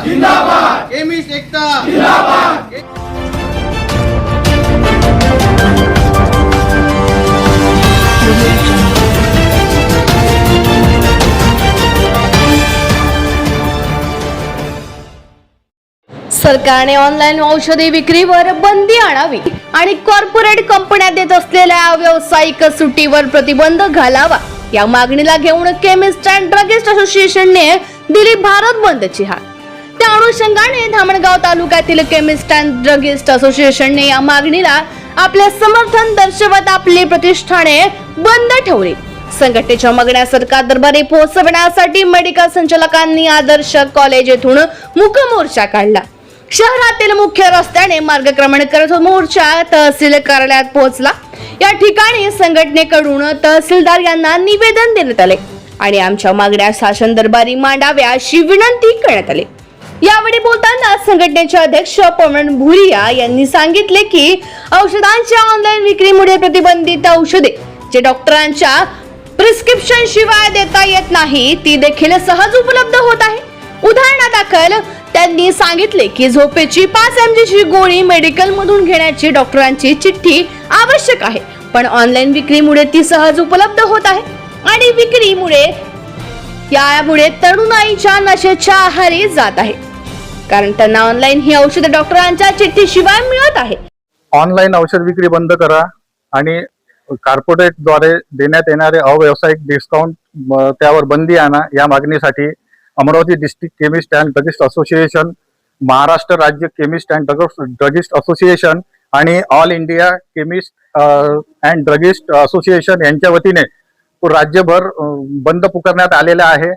जिंदाबाद, केमिस्ट एकता जिंदाबाद। सरकारने ऑनलाईन औषधी विक्रीवर बंदी आणावी आणि कॉर्पोरेट कंपन्या देत असलेल्या व्यावसायिक सुट्टीवर प्रतिबंध घालावा या मागणीला घेऊन केमिस्ट अँड ड्रगिस्ट असोसिएशनने दिली भारत बंदची हाक। त्या अनुषंगाने धामणगाव तालुक्यातील केमिस्ट अँड ड्रगिस्ट असोसिएशनने या मागणीला आपले समर्थन दर्शवत आपली प्रतिष्ठाने बंद ठेवली। संघटनेच्या मागण्या सरकार दरबारी पोहोचवण्यासाठी मेडिकल संचालकांनी आदर्श कॉलेज येथून मूक मोर्चा काढला। शहरातील मुख्य रस्त्याने मार्गक्रमण करत मोर्चा तहसील कार्यालयात पोहोचला। या ठिकाणी संघटनेकडून तहसीलदार यांना निवेदन देण्यात आले आणि आमच्या मागण्या शासन दरबारी मांडाव्या अशी विनंती करण्यात आली। यावेळी बोलताना संघटनेचे अध्यक्ष पवन भुरिया यांनी सांगितले की औषधांच्या ऑनलाईन विक्रीमुळे प्रतिबंधित औषधे जे डॉक्टरांच्या प्रिस्क्रिप्शन शिवाय देता येत नाही ती देखील सहज उपलब्ध होत आहे। उदाहरणादाखल त्यांनी सांगितले की झोपेची 5 mg ची गोळी मेडिकल मधून घेण्याची डॉक्टरांची चिठ्ठी आवश्यक आहे, पण ऑनलाईन विक्रीमुळे ती सहज उपलब्ध होत आहे आणि विक्रीमुळे यामुळे तरुणाईच्या नशेच्या आहारी जात आहे, कारण त्यांना ऑनलाईन ही औषधे डॉक्टरांच्या चिठ्ठीशिवाय मिळत आहे। ऑनलाईन औषध विक्री बंद करा आणि कॉर्पोरेटद्वारे देण्यात येणारे अव्यावसायिक डिस्काउंट त्यावर बंदी आणा या मागणीसाठी Amravati district chemist and druggist association, Maharashtra राज्य केमिस्ट अँड ड्रगिस्ट असोसिएशन आणि all India chemist and druggist association यांच्या वतीने राज्यभर बंद पुकारण्यात आलेला आहे।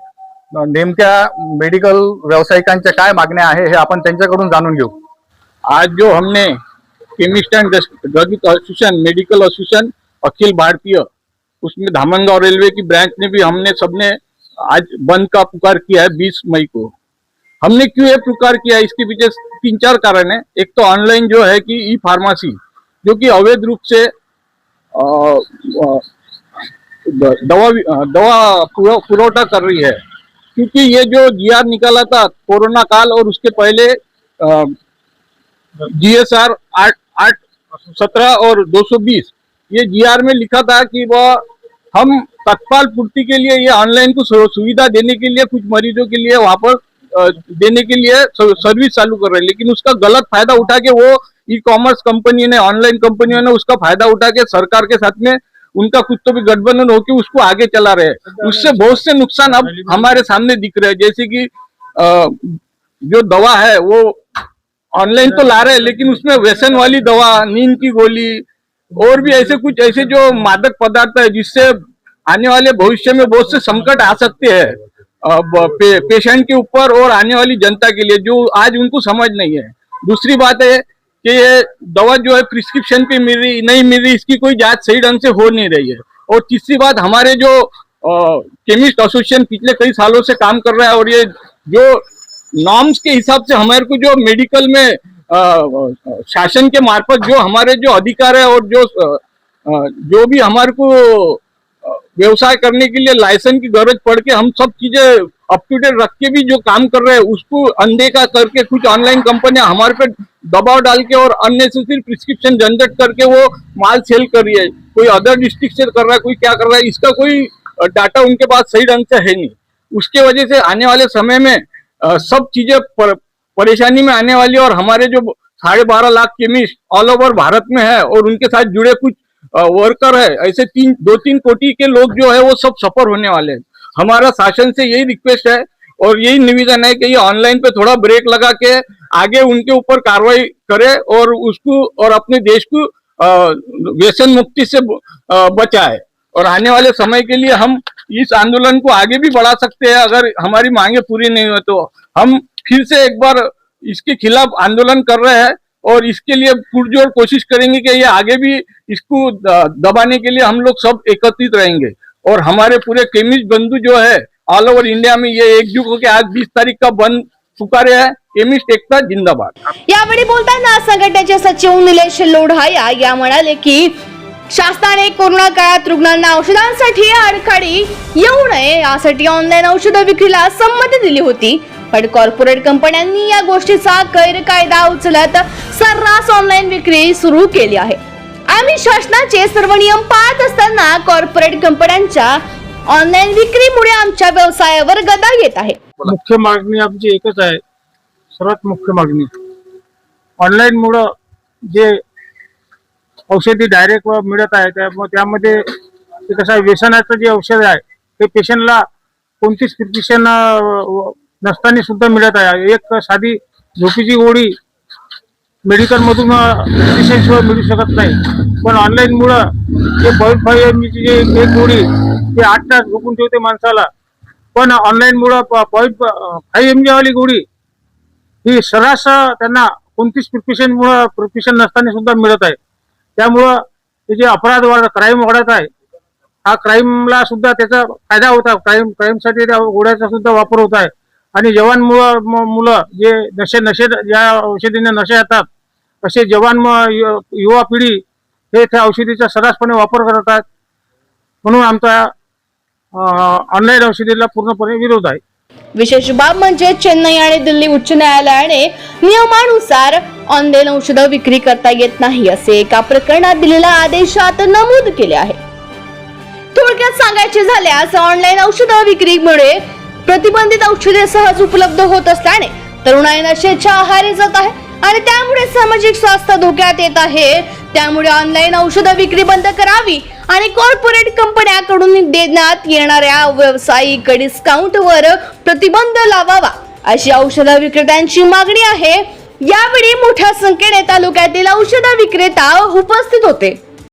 नेमक्या मेडिकल व्यावसायिकांच्या काय मागण्या आहे हे आपण त्यांच्याकडून जाणून घेऊ। आज जो हमने chemist and druggist association, medical association Akhil Bharatiya, उसमें धामनगांव रेलवे की ब्रांच ने भी हमने सबने आज बंद का पुकार किया है 20 मई को। हमने क्यों ये पुकार किया है, इसके पीछे 3-4 कारण है। एक तो ऑनलाइन जो है कि ई फार्मेसी जो कि अवैध रूप से दवा पुरवठा कर रही है, क्योंकि ये जो जीआर निकाला था कोरोना काल और उसके पहले जीएसआर 817 और 220, ये जीआर में लिखा था कि वह हम तत्काल पूर्ति के लिए ये ऑनलाइन को सुविधा देने के लिए कुछ मरीजों के लिए वापस देने के लिए सर्विस चालू कर रहे हैं, लेकिन उसका गलत फायदा उठा के वो ई कॉमर्स कंपनी ने, ऑनलाइन कंपनियों ने उसका फायदा उठा के सरकार के साथ में उनका कुछ तो भी गठबंधन होकर उसको आगे चला रहे हैं। उससे बहुत से नुकसान अब हमारे सामने दिख रहे हैं, जैसे कि जो दवा है वो ऑनलाइन तो ला रहे हैं, लेकिन उसमें व्यसन वाली दवा, नींद की गोली और भी ऐसे जो मादक पदार्थ है जिससे आने वाले भविष्य में बहुत से संकट आ सकते हैं पेशेंट के ऊपर और आने वाली जनता के लिए, जो आज उनको समझ नहीं है। दूसरी बात है कि ये दवा जो है प्रिस्क्रिप्शन पे मिल रही नहीं मिल रही, इसकी कोई जांच सही ढंग से हो नहीं रही है। और तीसरी बात, हमारे जो केमिस्ट एसोसिएशन पिछले कई सालों से काम कर रहा है और ये जो नॉर्म्स के हिसाब से हमारे को जो मेडिकल में शासन के मार्फत जो हमारे जो अधिकार है और जो भी हमारे को व्यवसाय करने के लिए लाइसेंस की गरज पड़ के हम सब चीजें अप टू डेट रख के भी जो काम कर रहे हैं उसको अनदेखा करके कुछ ऑनलाइन कंपनियां हमारे पे दबाव डाल के और अननेसेसरी प्रिस्क्रिप्शन जनरेट करके वो माल सेल कर रही है। कोई अदर डिस्ट्रिक्ट से कर रहा है, कोई क्या कर रहा है, इसका कोई डाटा उनके पास सही ढंग से है नहीं। उसके वजह से आने वाले समय में सब चीजें परेशानी में आने वाली, और हमारे जो 12.5 lakh chemist all over Bharat में है और उनके साथ जुड़े कुछ वर्कर है, ऐसे 2-3 कोटि के लोग जो है वो सब सफर होने वाले हैं। हमारा शासन से यही रिक्वेस्ट है और यही निवेदन है कि ये ऑनलाइन पे थोड़ा ब्रेक लगा के आगे उनके ऊपर कार्रवाई करे और उसको और अपने देश को व्यसन मुक्ति से बचाए। और आने वाले समय के लिए हम इस आंदोलन को आगे भी बढ़ा सकते हैं। अगर हमारी मांगे पूरी नहीं हो तो हम फिर से एक बार इसके खिलाफ आंदोलन कर रहे हैं और इसके लिए पुरजोर कोशिश करेंगे कि ये आगे भी इसको दबाने के लिए हम लोग सब एकत्रित रहेंगे। और हमारे पूरे केमिस्ट बंधु जो है ऑल ओव्हर इंडिया में ये एकजुट होकर आज 20 तारीख का बंद पुकारे है। केमिस्ट एकता जिंदाबाद। यावेळी बोलताना संघटनेचे सचिव निलेश लोढाया या म्हणाले की शासनाने कोरोना काळात रुग्णांना औषधांसाठी अडथळे येऊ नये यासाठी ऑनलाईन औषध विक्रीला संमती दिली होती, पण कॉर्पोरेट कंपन्यांनी या गोष्टीचा गैरकायदा उचलत सर्रास ऑनलाईन विक्री सुरू केली आहे. आम्ही शासनाचे सर्व नियम पाळत असताना कॉर्पोरेट कंपन्यांच्या ऑनलाईन विक्रीमुळे आमच्या व्यवसायावर गदा येत आहे. मुख्य मागणी आमची एकच आहे, सर्वात मुख्य मागणी ऑनलाईन मुळे जे औषधी डायरेक्ट मिळत आहे त्यामध्ये ते कसं आहे, व्यसनाचं जे औषध आहे ते पेशंटला कोणतीच प्रिस्क्रिप्शन नसताना सुद्धा मिळत आहे. एक साधी झोपीची गोळी मेडिकल मधून प्रिस्क्रिप्शन शिवाय मिळू शकत नाही, पण ऑनलाईन मुळे जे 0.5 mg ची एक गोळी ते 8 तास झोपून ठेवते माणसाला, पण ऑनलाईन मुळे 0.5 mg वाली गोळी ही सर्रास त्यांना कोणतीच प्रिस्क्रिप्शन नसताना सुद्धा मिळत आहे. त्यामुळं ते जे अपराध क्राईम वाढत आहे, हा क्राईमला सुद्धा त्याचा फायदा होत आहे. क्राईमसाठी त्या गोळ्याचा सुद्धा वापर होत आहे. आणि जवान मुलं जे नशे ज्या औषधीने नशे येतात, असे जवान युवा पिढी हे त्या औषधीचा सर्रासपणे वापर करत आहेत. म्हणून आमचा ऑनलाईन औषधीला पूर्णपणे विरोध आहे. विशेष बाब म्हणजे चेन्नई आणि दिल्ली उच्च न्यायालयाने नियमानुसार ऑनलाईन औषधं विक्री करता येत नाही असे एका प्रकरणात दिलेल्या आदेशात नमूद केले आहे. थोडक्यात सांगायचे झाल्यास ऑनलाईन औषध विक्रीमुळे प्रतिबंधित औषधे सहज उपलब्ध होत असल्याने तरुणाई नशेच्या आहारी जात आहे आणि त्यामुळे सामाजिक स्वास्थ्य धोक्यात येत आहे. त्यामुळे ऑनलाईन औषध विक्री बंद करावी आणि कॉर्पोरेट कंपन्यांकडून देण्यात येणाऱ्या व्यावसायिक डिस्काउंटवर प्रतिबंध लावावा अशी औषध विक्रेत्यांची मागणी आहे. यावेळी मोठ्या संख्येने तालुक्यातील औषध विक्रेता उपस्थित होते.